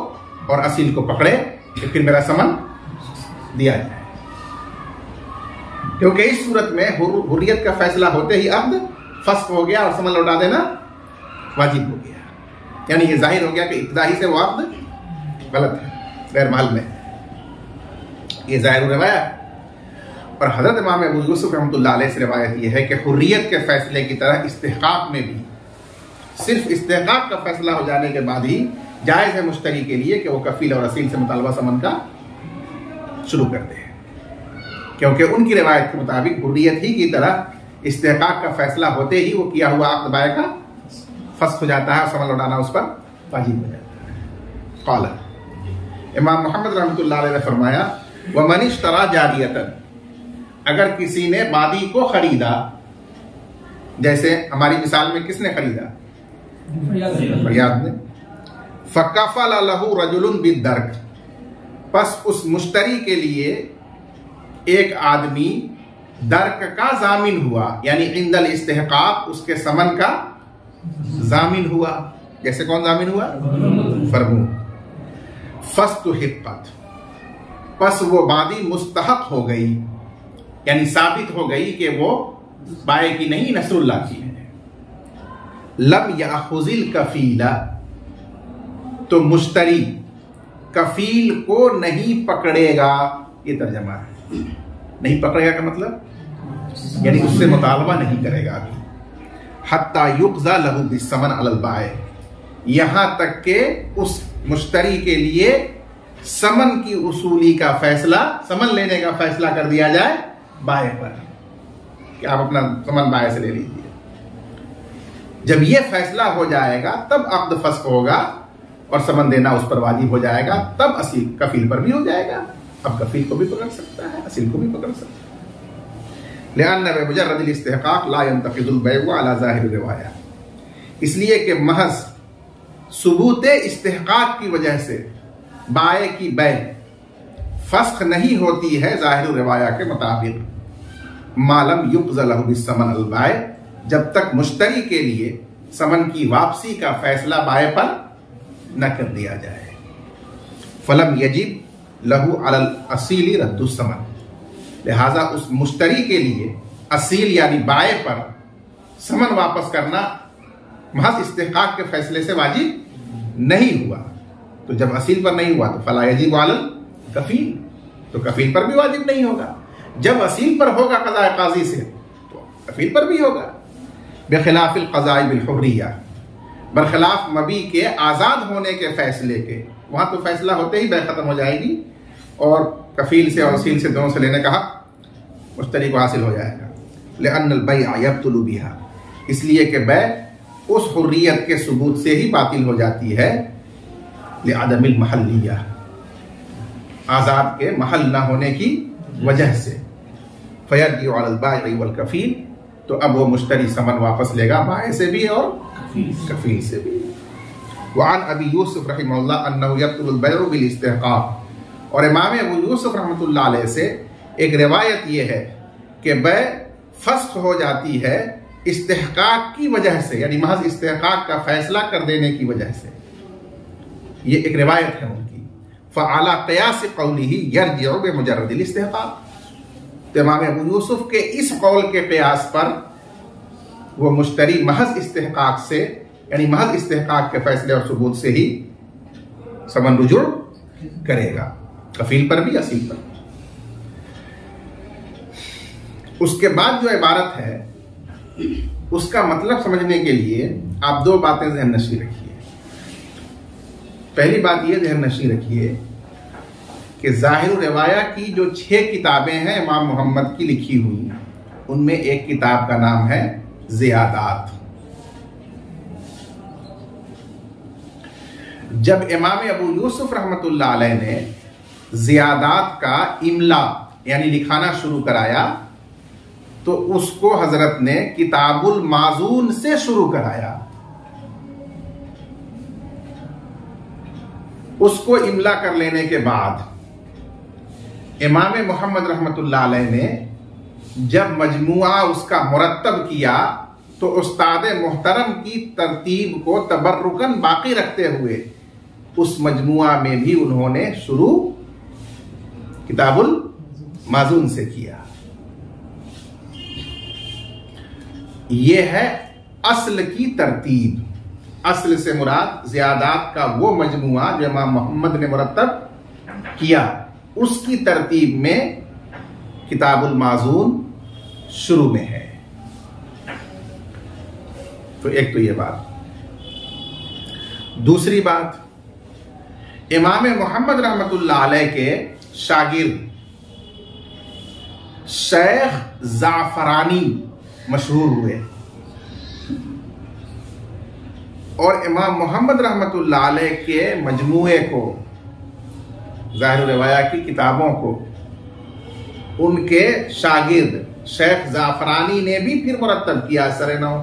और असील को पकड़े कि फिर मेरा समन दिया जाए, क्योंकि इस सूरत में हुर्रियत का फैसला होते ही अब्द फस्क हो गया और समन लौटा देना वाजिब हो गया। यानी ये जाहिर हो गया कि इब्तिदाई से वो अब्द गलत है, गैर माल में, ये जाहिर रवाया। और हजरत इमाम अबू यूसुफ रहमतुल्लाह अलैह से रिवायत ये है कि हुर्रियत के फैसले की तरह इस्तिहकाक में भी सिर्फ इस्तिहकाक का फैसला हो जाने के बाद ही जायज है मुश्तरी के लिए कि वो कफील और असील से मुतालबा समन का शुरू कर दे, क्योंकि उनकी रिवायत के मुताबिक हुर्रियत ही की तरह इस्तिहकाक का फैसला होते ही वो किया हुआ अक़्द बाय का फस्ख हो जाता है और समन लौटाना उस पर वाजिब हो जाता है। क़ाल इमाम मोहम्मद रहमतुल्लाह अलैह ने फरमाया, व मन इश्तरा जारियतन, अगर किसी ने वादी को खरीदा, जैसे हमारी मिसाल में किसने खरीदा? फरियाद ने। फकफल लहू रजुलुन बिद्दर्क, बस उस मुश्तरी के लिए एक आदमी दर्क का जामिन हुआ, यानी इंदल इस्तिहकाक उसके समन का जामिन हुआ। जैसे कौन जामिन हुआ? फरमू। फस्तुहिक़्क़त, बस वो वादी मुस्तहक हो गई, यानी साबित हो गई कि वो बाय की नहीं नसरुल्लाह की है। लम याखुजिल कफीला, तो मुश्तरी कफील को नहीं पकड़ेगा, ये तर्जमा है। नहीं पकड़ेगा का मतलब यानी उससे मुतालबा नहीं करेगा अभी। हत्ता युक़ज़ा लहू बिस्समन अलल बाय, यहां तक के उस मुश्तरी के लिए समन की उसूली का फैसला, समन लेने का फैसला कर दिया जाए बाय पर, कि आप अपना समन बाय से ले लीजिए। जब यह फैसला हो जाएगा तब अक़्द फस्ख होगा और समन देना उस पर वाजिब हो जाएगा, तब असील कफील पर भी हो जाएगा। अब कफील को भी पकड़ सकता है, असील को भी पकड़ सकता है। लिअन्न बिमुजर्रदिल इस्तिहकाक ला यंतक़िदुल बैउ अला ज़ाहिर रिवाया, इसलिए कि महज सुबूते इस्तिहकाक की वजह से बाय की बै फस्ख नहीं होती है जाहिर रिवाया के मुताबिक, मालम युक़ज़ा लहू बिस्समन अल बाय, जब तक मुश्तरी के लिए समन की वापसी का फैसला बाय पर न कर दिया जाए। फलम यजिब लहू अलल असीली रद्दुस समन, लिहाजा उस मुश्तरी के लिए असील यानी बाय पर समन वापस करना महज इस्तिहकाक के फैसले से वाजिब नहीं हुआ। तो जब असील पर नहीं हुआ तो फला यजिब अलल कफील, तो कफील पर भी वाजिब नहीं होगा। जब असील पर होगा क़ज़ा काजी से तो कफील पर भी होगा। बेखिलाफिल क़ज़ाई बिल हुर्रिया, बरखिलाफ मबी के आज़ाद होने के फैसले के, वहां तो फैसला होते ही बै खत्म हो जाएगी और कफील से और असील से दोनों से लेने का हक मुश्तरी को हासिल हो जाएगा। लिअन्नल बैअ यब्तुलु बिहा, इसलिए कि बै उस हुर्रियत के सबूत से ही बातिल हो जाती है। लिअदमिल महल्लिया, आज़ाद के महल न होने की वजह से। फयर्जिउ अलल बाइ वल कफील, तो अब वो मुश्तरी समन वापस लेगा बाय से भी और कफील से भी। वअन अबी यूसुफ रहिमहुल्लाह अन्नहु यब्तुलुल बैउ बिल इस्तिहकाक, और इमाम अबू यूसुफ रहमतुल्लाह अलैह से एक रिवायत यह है कि बै फस्ख हो जाती है इस्तिहकाक की वजह से, यानी महज इस्तिहकाक का फैसला कर देने की वजह से। ये एक रिवायत है उनकी। फ़अला क़ियास क़ौलिही यर्जिउ बिमुजर्रदिल इस्तिहकाक, तो इमाम अबू यूसुफ के इस कौल के क़ियास पर वो मुश्तरी महज इस्तिहकाक से, यानी महज इस्तिहकाक के फैसले और सबूत से ही समन रुजू करेगा, कफील पर भी असील पर। उसके बाद जो इबारत है उसका मतलब समझने के लिए आप दो बातें ज़हन नशी रखिए। पहली बात यह ध्यान नशी रखिए कि ज़ाहिर रिवाया की जो 6 किताबें हैं इमाम मोहम्मद की लिखी हुई, उनमें एक किताब का नाम है ज़ियादात। जब इमाम अबू यूसुफ रहमतुल्लाह अलैह ने ज़ियादात का इमला यानी लिखाना शुरू कराया तो उसको हजरत ने किताबुल माजून से शुरू कराया। उसको इमला कर लेने के बाद इमाम मोहम्मद रहमतुल्लाह अलैह ने जब मजमुआ उसका मुरत्तब किया तो उस्ताद मोहतरम की तरतीब को तबर्रुकन बाकी रखते हुए उस मजमुआ में भी उन्होंने शुरू किताबुल माजून से किया। यह है अस्ल की तरतीब। अस्ल से मुराद ज़ियादात का वो मजमुआ जो इमाम मोहम्मद ने मुरत्तब किया, उसकी तरतीब में किताबुल माजून शुरू में है। तो एक तो ये बात। दूसरी बात, इमाम मोहम्मद रहमतुल्लाह अलैह के शागिर्द शेख जाफरानी मशहूर हुए और इमाम मोहम्मद रहमतुल्लाह अलैह के मजमूए को, ज़ाहिर रिवाया की किताबों को, उनके शागिर्द शेख जाफरानी ने भी फिर मुरत्तब किया सरे-नौ।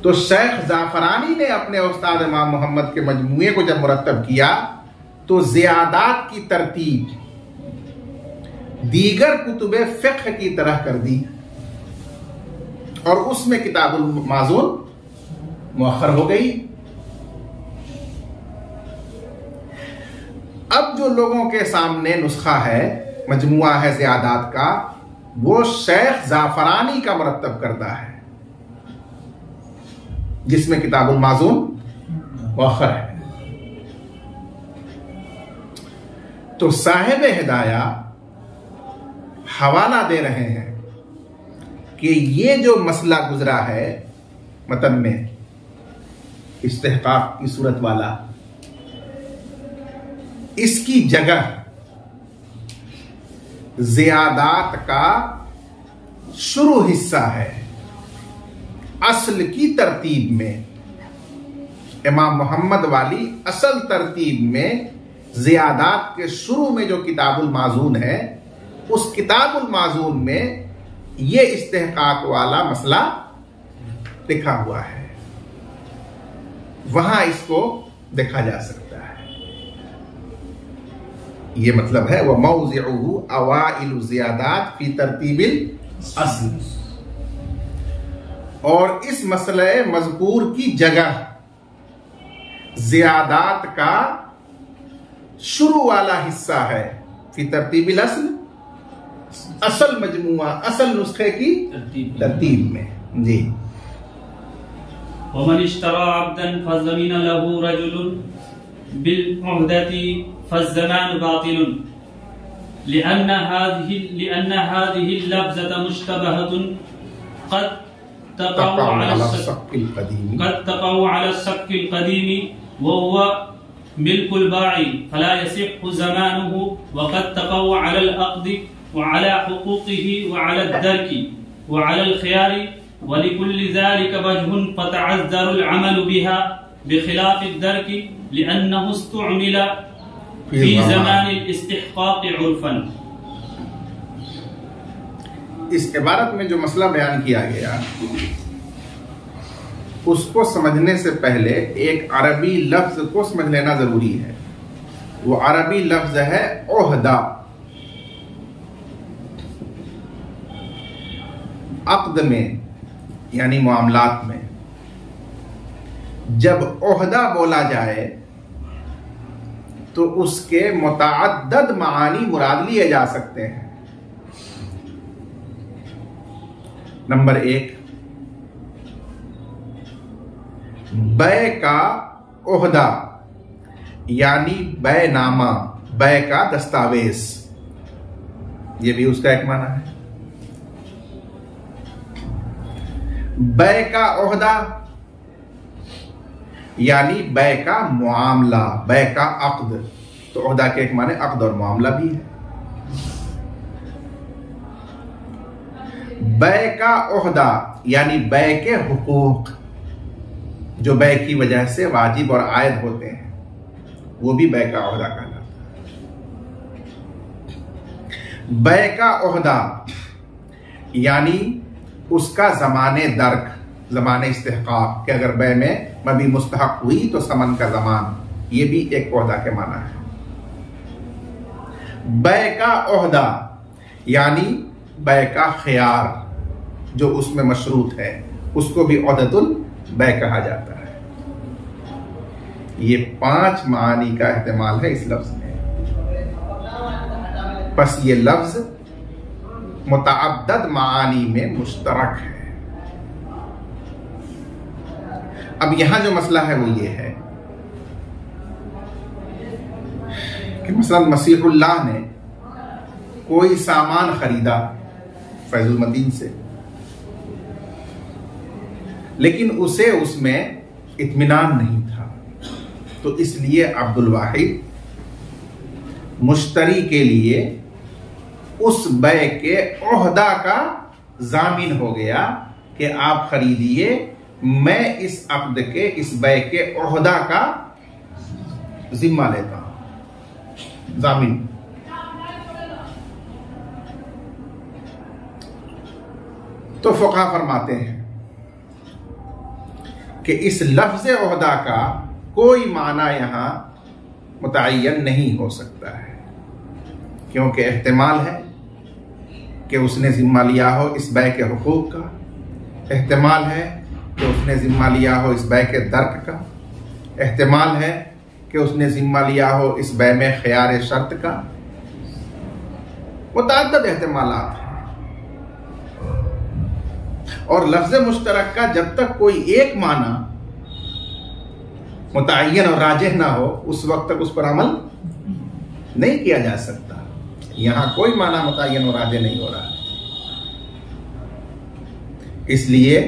तो शेख जाफरानी ने अपने उस्ताद इमाम मोहम्मद के मजमूए को जब मुरत्तब किया तो ज़ियादात की तरतीब दीगर कुतुबे फ़िक़्ह की तरह कर दी और उसमें किताबुल माजून मुअख्खर हो गई। अब जो लोगों के सामने नुस्खा है, मजमुआ है ज़ियादात का, वो शेख जाफरानी का मुरत्तब करता है जिसमें किताबुल माजून मुअख्खर है। तो साहिब हिदाया हवाला दे रहे हैं कि ये जो मसला गुजरा है मतन में, इस्तिहकाक की सूरत वाला, इसकी जगह ज़ियादात का शुरू हिस्सा है। असल की तरतीब में, इमाम मोहम्मद वाली असल तरतीब में ज़ियादात के शुरू में जो किताबुल माजून है, उस किताबुल माजून में ये इस्तिहकाक वाला मसला लिखा हुआ है। वहां इसको देखा जा सकता है। ये मतलब है वह मौज़िउहु अवाइलु ज़ियादात फी तरतीबिल अस्ल। और इस मसले मज़कूर की जगह ज़ियादात का शुरू वाला हिस्सा है फी तरतीबिल अस्ल, असल मजमुआ, असल नुस्खे की तरतीब में। जी। वमन इश्तरा अब्दन फज़मीन लहू रजुलुन बिल-उहदति फज़्ज़मान बातिलुन लिअन्न हाज़िहि लफ्ज़त मुश्तबहतुन क़द तक़अ अला सक्किल क़दीमी व हुवा मिल्कुल बाई फला यसिह्हु ज़मानुहु व क़द तक़अ अला अल-अक़्दि वअला हुकूकिही वअला अद-दरकी वअला अल-ख़ियारी वलिकुल्लि ज़ालिका वजहुन फ़तअज़्ज़रु अल-अमलु बिहा बिख़िलाफ़ि अद-दरकी लिअन्नहु इस्तुअमिला फ़ी ज़मानि अल-इस्तिहक़ाक़ उर्फ़न। इस इबारत में जो मसला बयान किया गया उसको समझने से पहले एक अरबी लफ्ज को समझ लेना जरूरी है। वो अरबी लफ्ज है ओहदा। अक़्द में यानी मामलात में जब ओहदा बोला जाए तो उसके मुतअद्दिद मानी मुराद लिए जा सकते हैं। नंबर एक, बै का ओहदा यानी बैनामा, बै का दस्तावेज, ये भी उसका एक माना है। बै का ओहदा यानी बै का मुआमला, बै का अक़्द। तो ओहदा के एक माने अक़्द और मुआमला भी है। बै का ओहदा यानी बै के हुकूक, जो बै की वजह से वाजिब और आयद होते हैं, वो भी बै का ओहदा कहलाता है। बै का ओहदा यानी उसका ज़माने दर्क, ज़माने इस्तिहक़ाक़, कि अगर बै में मबी मुस्तहक़ हुई तो समन का ज़मान, ये भी एक ओहदा के माना है। बै का ओहदा यानी बै का ख्यार जो उसमें मशरूत है उसको भी ओहदतुल बै कहा जाता है। ये 5 मानी का इस्तेमाल है इस लफ्ज में। बस ये लफ्ज मुतअद्दद मानी में मुश्तरक है। अब यहां जो मसला है वो ये है कि मसलन मसीहुल्लाह ने कोई सामान खरीदा फैजुल मदीन से, लेकिन उसे उसमें इत्मीनान नहीं था, तो इसलिए अब्दुल वाहिद मुश्तरी के लिए उस बै के ओहदा का जामिन हो गया कि आप खरीदिए, मैं इस अक्द के, इस बै के ओहदा का जिम्मा लेता हूं, जामिन। तो फुक़हा फरमाते हैं कि इस लफ्ज़ ओहदा का कोई माना यहां मुतअय्यन नहीं हो सकता है, क्योंकि एहतिमाल है कि उसने जिम्मा लिया हो इस बै के हुकूक का, एहतिमाल है कि उसने जिम्मा लिया हो इस बै के दर्क का, एहतिमाल है कि उसने जिम्मा लिया हो इस बै में ख़ियार शर्त का। मुतअद्दिद एहतिमालात हैं और लफ्ज़ मुश्तरक का जब तक कोई एक माना मुतअय्यन और राजिह ना हो उस वक्त तक उस पर अमल नहीं किया जा सकता। यहां कोई माना मुतअय्यन और राजिह नहीं हो रहा, इसलिए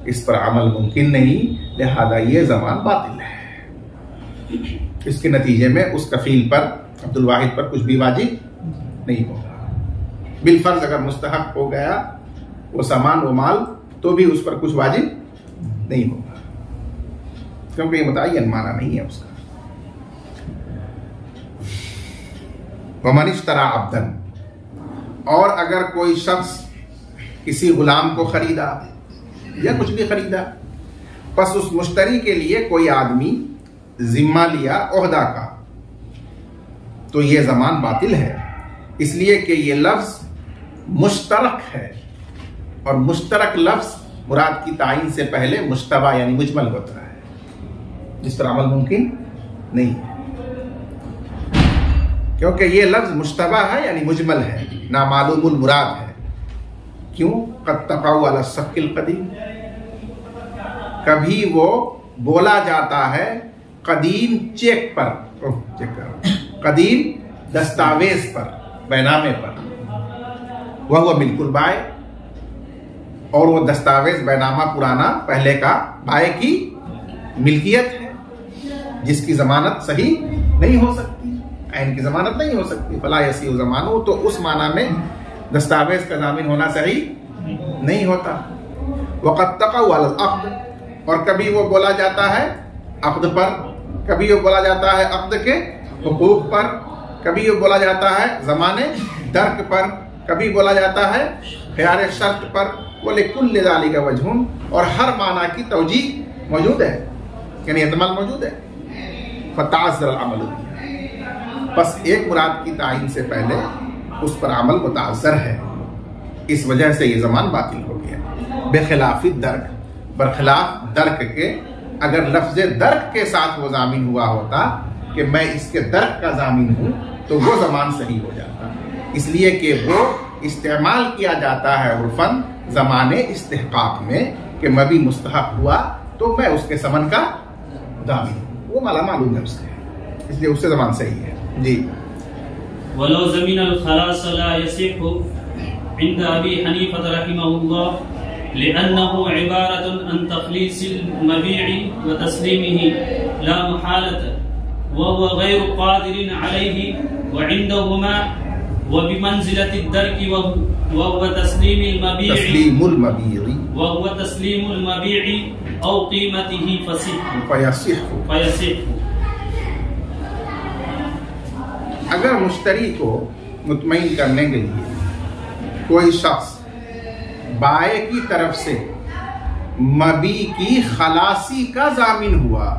इस पर अमल मुमकिन नहीं, लिहाजा ये ज़मान बातिल है। इसके नतीजे में उस कफील पर, अब्दुल वाहिद पर कुछ भी वाजिब नहीं होगा। बिलफर्ज अगर मुस्तहक हो गया वो सामान वो माल तो भी उस पर कुछ वाजिब नहीं होगा, क्योंकि ये मुतअय्यन माना नहीं है उसका। वमन इश्तरा अब्दन, और अगर कोई शख्स किसी गुलाम को खरीदा या कुछ भी खरीदा, बस उस मुश्तरी के लिए कोई आदमी जिम्मा लिया ओहदा का, तो ये ज़मान बातिल है, इसलिए कि ये लफ्ज मुश्तरक है और मुश्तरक लफ्ज मुराद की तायीन से पहले मुश्तबा यानी मुजमल होता है, जिस पर अमल मुमकिन नहीं है, क्योंकि ये लफ्ज मुश्तबा है यानी मुजमल है, नामालूमुल मुराद है। क्यों? क़द तक़अ अला सक़्क़िल क़दीम, कभी वो बोला जाता है कदीम चेक पर, कदीम दस्तावेज पर, बैनामे पर, वह बिल्कुल बाय, और वो दस्तावेज बैनामा पुराना पहले का बाय की मिल्कियत है, जिसकी जमानत सही नहीं हो सकती, ऐन की जमानत नहीं हो सकती। फला यसीउ ज़मानु, तो उस माना में दस्तावेज का जामिन होना सही नहीं होता। वक़द तक़अ अल अक़्द, और कभी वो बोला जाता है अक़्द पर, कभी वो बोला जाता है अक़्द के हुकूक पर, कभी वो बोला जाता है ज़माने दर्क पर, कभी बोला जाता है ख़ियार शर्त पर। बोले कुल्ल ज़ालिका वजहुन, और हर माना की तौजीह मौजूद है, यानी एहतमाल मौजूद है। फ़ताअज़्ज़र अमल, बस एक मुराद की तायीन से पहले उस पर अमल मुताअज़्ज़र है, इस वजह से ये ज़मान बातिल हो गया। बेखिलाफ़ दर्क, बरखिलाफ दर्क के, अगर लफ्ज़ दर्क के साथ वो जामिन हुआ होता कि मैं इसके दर्क का जामिन हूँ, तो वो ज़मान सही हो जाता, इसलिए कि वो इस्तेमाल किया जाता है उर्फन ज़माने इस्तिहक़ाक़ में कि मैं भी मुस्तहक़ हुआ तो मैं उसके समन का जामिन हूँ, वो माला मालूम है उसके, इसलिए उससे ज़मान सही है। जी। वलो ज़मीन अल खलास ला यसिहु इंद अबी हनीफा रहिमहुल्लाह लिअन्नहु इबारतुन अन तखलीसिल मबीई व तस्लीमिही ला मुहालत व हुवा गैरु कादिरिन अलैहि व इंदहुमा व बिमंज़िलति दर्की व हुवा तस्लीमुल मबीई औ कीमतिही फयसिहु। अगर मुश्तरी को मुतमईन करने के लिए कोई शख्स बाय की तरफ से मबी की खलासी का जामिन हुआ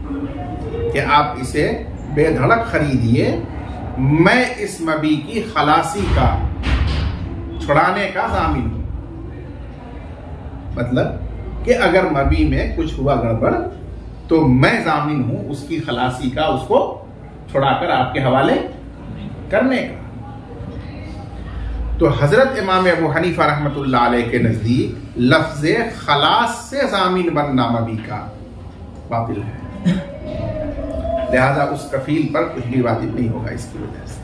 कि आप इसे बेधड़क खरीदिए मैं इस मबी की खलासी का, छुड़ाने का जामिन हूं। मतलब कि अगर मबी में कुछ हुआ गड़बड़ तो मैं जामिन हूं उसकी खलासी का, उसको छुड़ाकर आपके हवाले करने का। तो हजरत इमाम अबू हनीफा रहमतुल्लाह अलैह के नजदीक लफ्ज़े खलास से जामिन बनना मबी का बातिल है, लिहाजा उस कफील पर कुछ भी वाजिब नहीं होगा। इसकी वजह से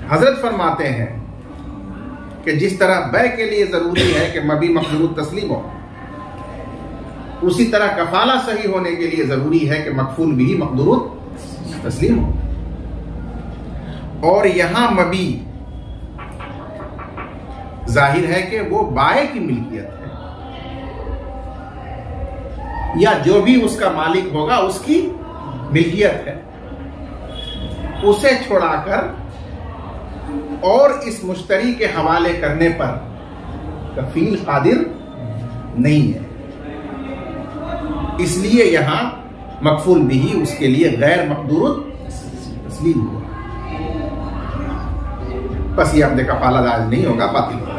हजरत फरमाते हैं कि जिस तरह बै के लिए जरूरी है कि मबी मकदूर तस्लीम हो, उसी तरह कफाला सही होने के लिए जरूरी है कि मकफूल भी मकदूर तस्लीम हो। और यहां मबी जाहिर है कि वो बाए की मिल्कियत है, या जो भी उसका मालिक होगा उसकी मिल्कियत है। उसे छोड़ाकर और इस मुश्तरी के हवाले करने पर कफील कादिर नहीं है, इसलिए यहां मकफूल बिही उसके लिए गैर मकदूर तस्लीम हुआ। बस ये अब्द कफाला जायज नहीं होगा, बातिल होगा।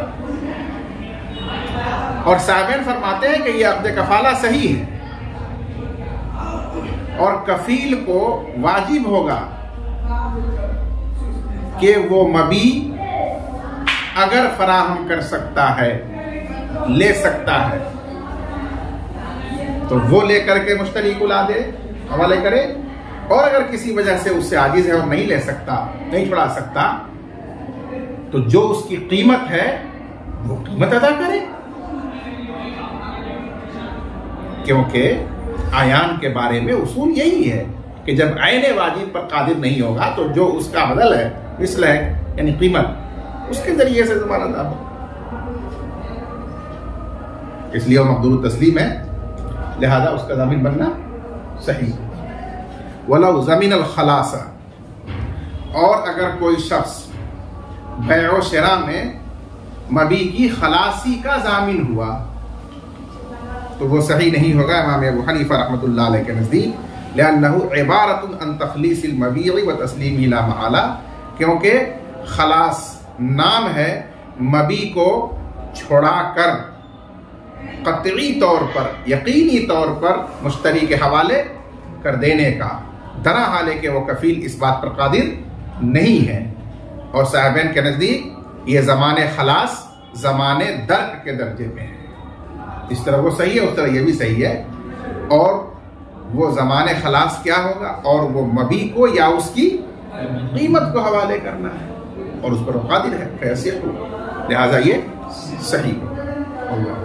और साहबैन फरमाते हैं कि ये अब्द कफाला सही है और कफील को वाजिब होगा कि वो मबी अगर फराहम कर सकता है, ले सकता है, तो वो लेकर के मुश्तरी को ला दे, हवाले करे। और अगर किसी वजह से उससे आजिज है और नहीं ले सकता, नहीं छुड़ा सकता, तो जो उसकी कीमत है वो कीमत अदा करे, क्योंकि आयान के बारे में उसूल यही है कि जब ऐने वाजिब पर कादिर नहीं होगा तो जो उसका बदल है, मिसल है, यानी कीमत, उसके जरिए से ज़मानत अदा हो। इसलिए वो मकदूर तस्लीम है, लिहाजा उसका ज़मीन बनना सही। वलौ ज़मीन अल खलासा, और अगर कोई शख्स बैओ शरा में मबी की खलासी का जामिन हुआ तो वो सही नहीं होगा इमाम अबू हनीफा रहमतुल्लाह अलैह के नज़दीक, लिअन्नहु इबारतुन अन तखलीसिल मबीई व तस्लीमी ला महाला, क्योंकि खलास नाम है मबी को छोड़ा कर कतई तौर पर, यकीनी तौर पर मुश्तरी के हवाले कर देने का, दरा हाले के वो कफील इस बात पर कादिर नहीं है। और साहबैन के नज़दीक ये ज़माने खलास ज़माने दर्क के दर्जे में है। इस तरह वो सही है, उस तरह ये भी सही है। और वो ज़माने खलास क्या होगा, और वो मबी को या उसकी कीमत को हवाले करना है और उस पर वो कादिर है, फैसिक हो, लिहाजा ये सही हो। अल्लाह